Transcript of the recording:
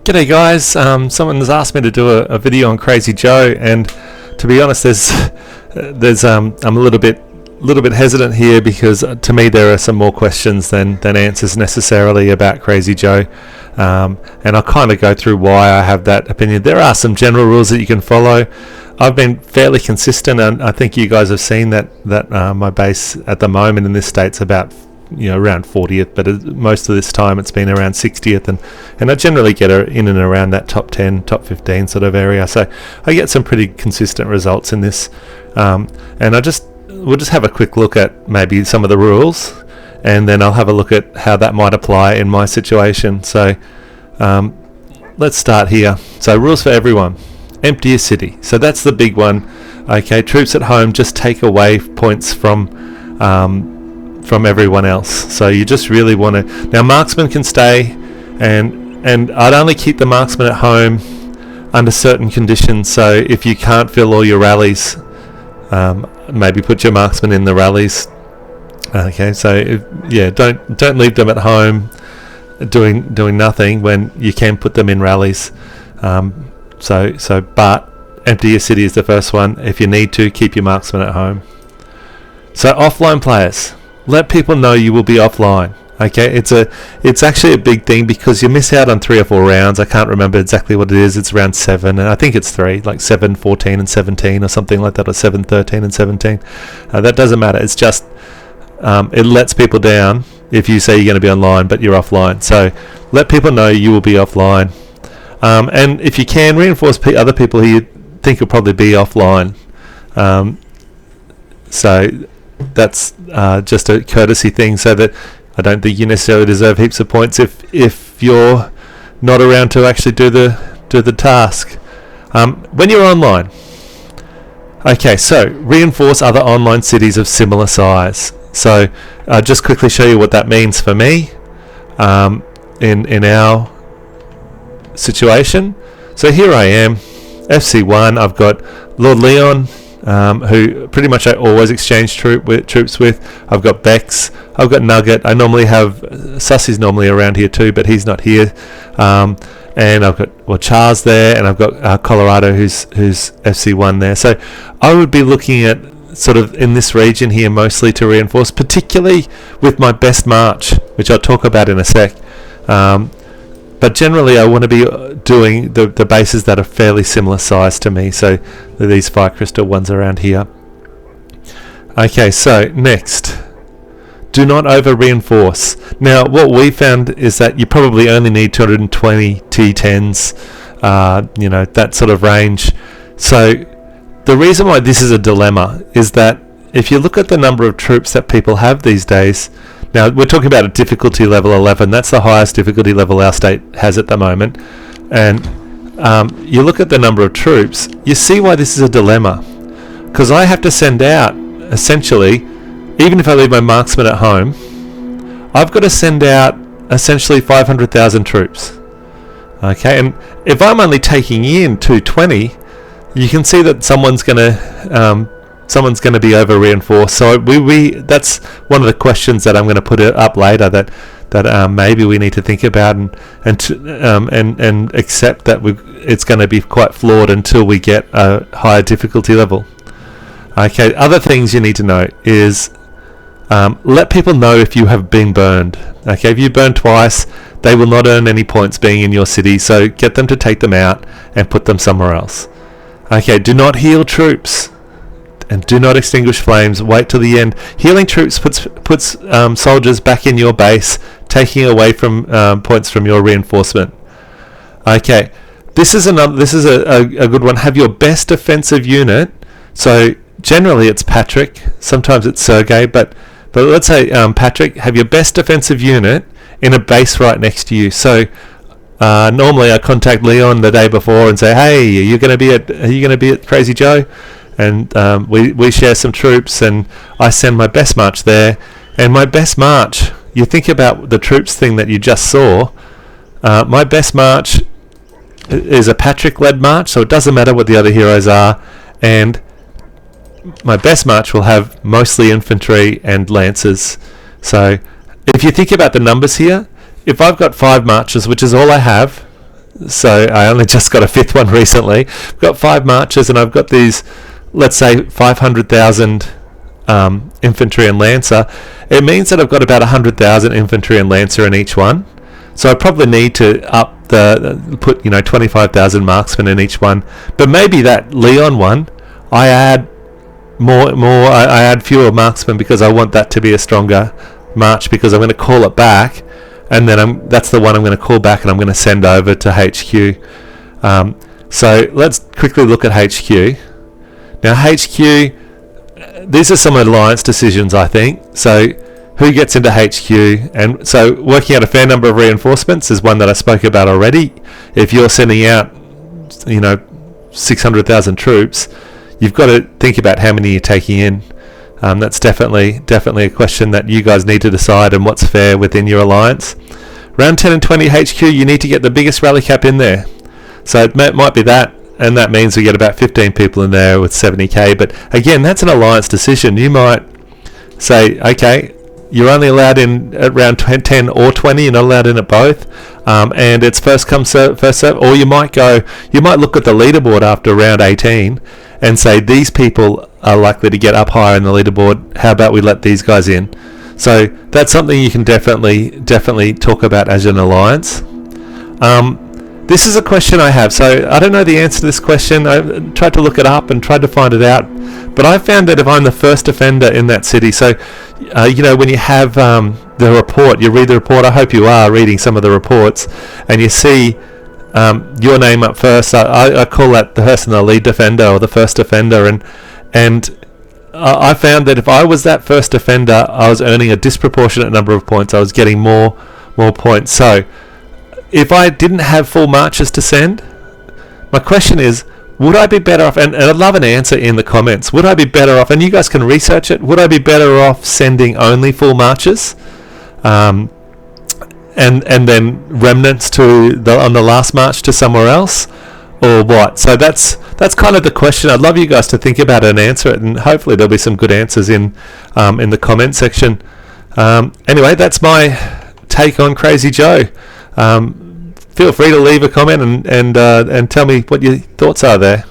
G'day guys, someone's asked me to do a video on Crazy Joe, and to be honest, I'm a little bit hesitant here because to me there are some more questions than answers necessarily about Crazy Joe, and I'll kind of go through why I have that opinion. There are some general rules that you can follow. I've been fairly consistent, and I think you guys have seen that my base at the moment in this state's about around 40th, but most of this time it's been around 60th, and I generally get in and around that top 10, top 15 sort of area, so I get some pretty consistent results in this, and we'll just have a quick look at maybe some of the rules, and then I'll have a look at how that might apply in my situation. So let's start here. So rules for everyone: empty your city. So that's the big one. Okay, troops at home just take away points from everyone else. So you just really want to. Now marksmen can stay, and I'd only keep the marksman at home under certain conditions. So if you can't fill all your rallies, maybe put your marksman in the rallies. Okay, so don't leave them at home doing nothing when you can put them in rallies. But empty your city is the first one. If you need to, keep your marksman at home. So offline players, let people know you will be offline. Okay, it's actually a big thing because you miss out on 3 or 4 rounds. I can't remember exactly what it is. It's around 7, and I think it's 3, like 7, 14, and 17, or something like that, or 7, 13, and 17. That doesn't matter. It's just it lets people down if you say you're going to be online but you're offline. So let people know you will be offline, and if you can, reinforce other people who you think will probably be offline. So that's just a courtesy thing, so that I don't think you necessarily deserve heaps of points if you're not around to actually do the task when you're online. Okay, so reinforce other online cities of similar size. So just quickly show you what that means for me in our situation. So here I am, FC1. I've got Lord Leon, who pretty much I always exchange troops with. I've got Bex, I've got Nugget. I normally have Sussy's normally around here too, but he's not here. And I've got Charles there, and I've got Colorado, who's FC1 there. So I would be looking at sort of in this region here mostly to reinforce, particularly with my best march, which I'll talk about in a sec. But generally I want to be doing the bases that are fairly similar size to me, so these fire crystal ones around here. Okay, so next, do not over reinforce. Now what we found is that you probably only need 220 T10s, that sort of range. So the reason why this is a dilemma is that if you look at the number of troops that people have these days. Now, we're talking about a difficulty level 11. That's the highest difficulty level our state has at the moment. And you look at the number of troops, you see why this is a dilemma. Because I have to send out, essentially, even if I leave my marksman at home, I've got to send out, essentially, 500,000 troops. Okay, and if I'm only taking in 220, you can see that someone's going to be over reinforced. So that's one of the questions that I'm going to put up later that maybe we need to think about and accept that it's going to be quite flawed until we get a higher difficulty level. Okay, other things you need to know is let people know if you have been burned. Okay, if you burn twice, they will not earn any points being in your city, so get them to take them out and put them somewhere else. Okay, do not heal troops. And do not extinguish flames. Wait till the end. Healing troops puts soldiers back in your base, taking away from points from your reinforcement. Okay, this is a good one. Have your best defensive unit. So generally it's Patrick. Sometimes it's Sergey, but let's say Patrick. Have your best defensive unit in a base right next to you. So normally I contact Leon the day before and say, hey, are you going to be at Crazy Joe? And we share some troops, and I send my best march there. And my best march, you think about the troops thing that you just saw, my best march is a Patrick-led march, so it doesn't matter what the other heroes are, and my best march will have mostly infantry and lancers. So if you think about the numbers here, if I've got 5 marches, which is all I have, So I only just got a 5th one recently. I've got 5 marches, and I've got these, let's say, 500,000 infantry and lancer. It means that I've got about 100,000 infantry and lancer in each one. So I probably need to put 25,000 marksmen in each one. But maybe that Leon one, I add I add fewer marksmen because I want that to be a stronger march, because I'm going to call it back, and then that's the one I'm going to call back and I'm going to send over to HQ. So let's quickly look at HQ. Now HQ, these are some alliance decisions, I think. So who gets into HQ? And so working out a fair number of reinforcements is one that I spoke about already. If you're sending out 600,000 troops, you've got to think about how many you're taking in. That's definitely a question that you guys need to decide, and what's fair within your alliance. Round 10 and 20 HQ, you need to get the biggest rally cap in there. So it might be that, and that means we get about 15 people in there with 70k. But again, that's an alliance decision. You might say, okay, you're only allowed in at round 10 or 20. You're not allowed in at both, and it's first come first serve. Or you might look at the leaderboard after round 18 and say, these people are likely to get up higher in the leaderboard. How about we let these guys in? So that's something you can definitely talk about as an alliance. This is a question I have. So I don't know the answer to this question. I tried to look it up and tried to find it out, but I found that if I'm the first defender in that city, so when you have the report, you read the report. I hope you are reading some of the reports, and you see your name up first. I call that the person, the lead defender or the first defender, and I found that if I was that first defender, I was earning a disproportionate number of points. I was getting more points. So if I didn't have full marches to send, my question is, would I be better off, and I'd love an answer in the comments, would I be better off, and you guys can research it, would I be better off sending only full marches, and then remnants on the last march to somewhere else, or what? So that's kind of the question. I'd love you guys to think about it and answer it, and hopefully there'll be some good answers in the comment section. Anyway, that's my take on Crazy Joe. Feel free to leave a comment and tell me what your thoughts are there.